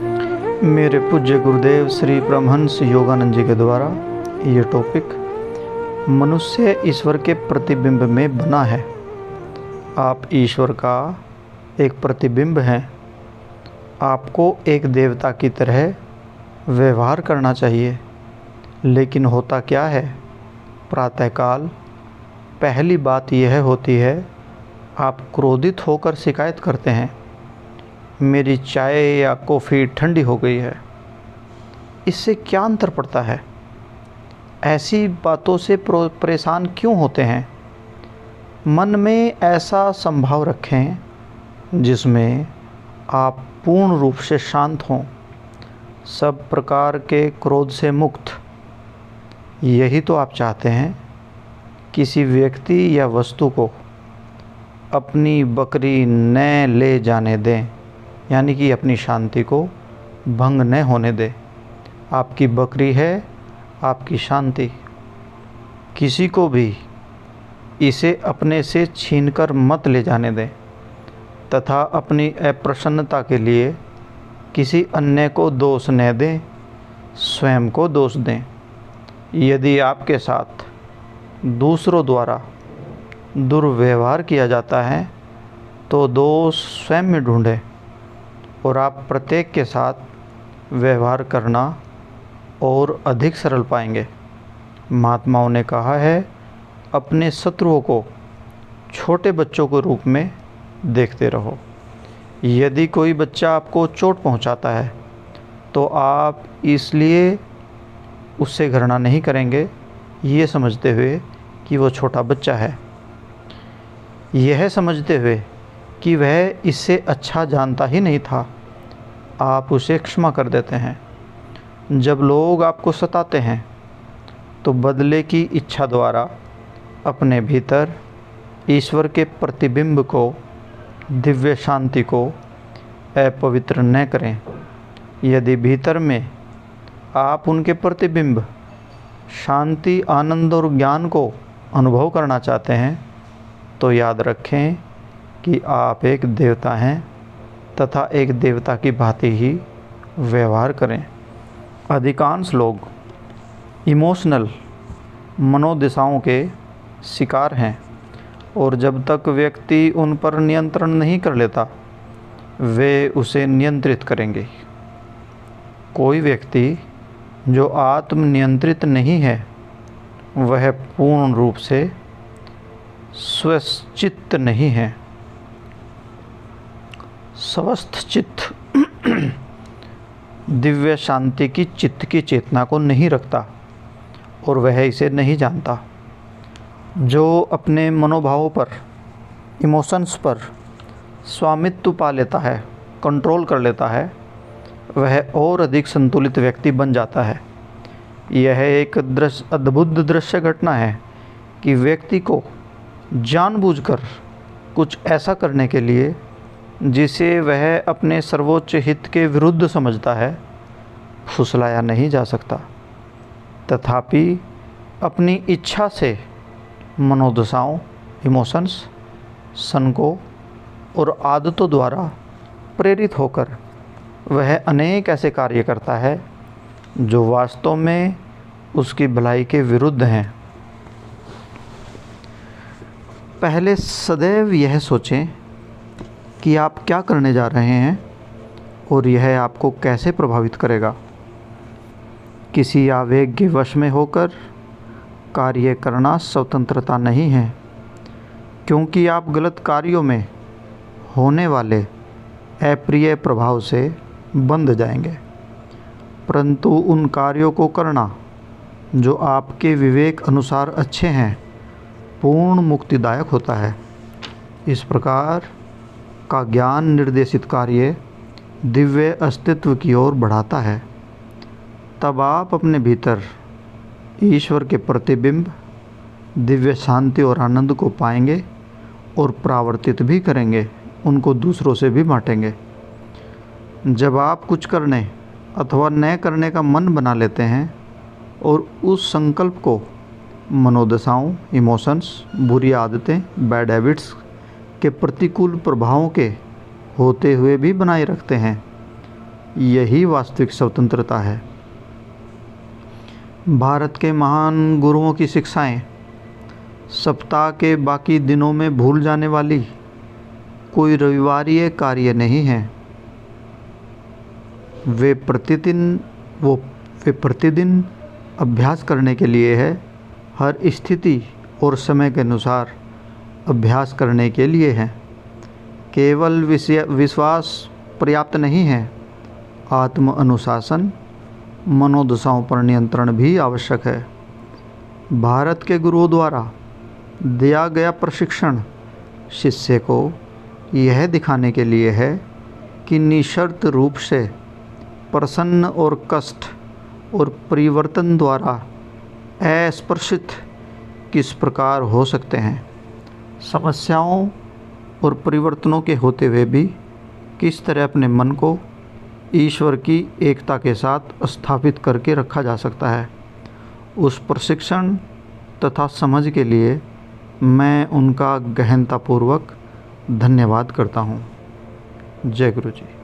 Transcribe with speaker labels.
Speaker 1: मेरे पूज्य गुरुदेव श्री परमहंस योगानंद जी के द्वारा ये टॉपिक मनुष्य ईश्वर के प्रतिबिंब में बना है। आप ईश्वर का एक प्रतिबिंब हैं। आपको एक देवता की तरह व्यवहार करना चाहिए। लेकिन होता क्या है, प्रातःकाल पहली बात यह होती है, आप क्रोधित होकर शिकायत करते हैं, मेरी चाय या कॉफ़ी ठंडी हो गई है। इससे क्या अंतर पड़ता है? ऐसी बातों से परेशान क्यों होते हैं? मन में ऐसा संभाव रखें जिसमें आप पूर्ण रूप से शांत हों, सब प्रकार के क्रोध से मुक्त। यही तो आप चाहते हैं। किसी व्यक्ति या वस्तु को अपनी बकरी न ले जाने दें, यानी कि अपनी शांति को भंग न होने दें। आपकी बकरी है आपकी शांति। किसी को भी इसे अपने से छीनकर मत ले जाने दें तथा अपनी अप्रसन्नता के लिए किसी अन्य को दोष न दें, स्वयं को दोष दें। यदि आपके साथ दूसरों द्वारा दुर्व्यवहार किया जाता है तो दोष स्वयं में ढूंढें और आप प्रत्येक के साथ व्यवहार करना और अधिक सरल पाएंगे। महात्माओं ने कहा है, अपने शत्रुओं को छोटे बच्चों के रूप में देखते रहो। यदि कोई बच्चा आपको चोट पहुंचाता है तो आप इसलिए उससे घृणा नहीं करेंगे, ये समझते हुए कि वो छोटा बच्चा है, यह समझते हुए कि वह इससे अच्छा जानता ही नहीं था, आप उसे क्षमा कर देते हैं। जब लोग आपको सताते हैं तो बदले की इच्छा द्वारा अपने भीतर ईश्वर के प्रतिबिंब को, दिव्य शांति को अपवित्र न करें। यदि भीतर में आप उनके प्रतिबिंब शांति, आनंद और ज्ञान को अनुभव करना चाहते हैं तो याद रखें कि आप एक देवता हैं तथा एक देवता की भांति ही व्यवहार करें। अधिकांश लोग इमोशनल मनोदशाओं के शिकार हैं और जब तक व्यक्ति उन पर नियंत्रण नहीं कर लेता वे उसे नियंत्रित करेंगे। कोई व्यक्ति जो आत्म नियंत्रित नहीं है वह पूर्ण रूप से स्वचित्त नहीं है। स्वस्थ चित्त दिव्य शांति की चित्त की चेतना को नहीं रखता और वह इसे नहीं जानता। जो अपने मनोभावों पर, इमोशंस पर स्वामित्व पा लेता है, कंट्रोल कर लेता है, वह और अधिक संतुलित व्यक्ति बन जाता है। यह एक अद्भुत दृश्य घटना है कि व्यक्ति को जानबूझकर कुछ ऐसा करने के लिए जिसे वह अपने सर्वोच्च हित के विरुद्ध समझता है, फुसलाया नहीं जा सकता। तथापि अपनी इच्छा से मनोदशाओं, इमोशंस, सनकों और आदतों द्वारा प्रेरित होकर वह अनेक ऐसे कार्य करता है जो वास्तव में उसकी भलाई के विरुद्ध हैं। पहले सदैव यह सोचें कि आप क्या करने जा रहे हैं और यह आपको कैसे प्रभावित करेगा। किसी आवेग के वश में होकर कार्य करना स्वतंत्रता नहीं है, क्योंकि आप गलत कार्यों में होने वाले अप्रिय प्रभाव से बंध जाएंगे। परंतु उन कार्यों को करना जो आपके विवेक अनुसार अच्छे हैं पूर्ण मुक्तिदायक होता है। इस प्रकार का ज्ञान निर्देशित कार्य दिव्य अस्तित्व की ओर बढ़ाता है। तब आप अपने भीतर ईश्वर के प्रतिबिंब, दिव्य शांति और आनंद को पाएंगे और प्रावर्तित भी करेंगे, उनको दूसरों से भी बांटेंगे। जब आप कुछ करने अथवा न करने का मन बना लेते हैं और उस संकल्प को मनोदशाओं, इमोशंस, बुरी आदतें, बैड हैबिट्स के प्रतिकूल प्रभावों के होते हुए भी बनाए रखते हैं, यही वास्तविक स्वतंत्रता है। भारत के महान गुरुओं की शिक्षाएं सप्ताह के बाकी दिनों में भूल जाने वाली कोई रविवारीय कार्य नहीं है। वे प्रतिदिन अभ्यास करने के लिए है, हर स्थिति और समय के अनुसार अभ्यास करने के लिए है। केवल विश्वास पर्याप्त नहीं है, आत्म अनुशासन, मनोदशाओं पर नियंत्रण भी आवश्यक है। भारत के गुरुओं द्वारा दिया गया प्रशिक्षण शिष्य को यह दिखाने के लिए है कि निशर्त रूप से प्रसन्न और कष्ट और परिवर्तन द्वारा अस्पर्शित किस प्रकार हो सकते हैं, समस्याओं और परिवर्तनों के होते हुए भी किस तरह अपने मन को ईश्वर की एकता के साथ स्थापित करके रखा जा सकता है। उस प्रशिक्षण तथा समझ के लिए मैं उनका गहनतापूर्वक धन्यवाद करता हूँ। जय गुरु जी।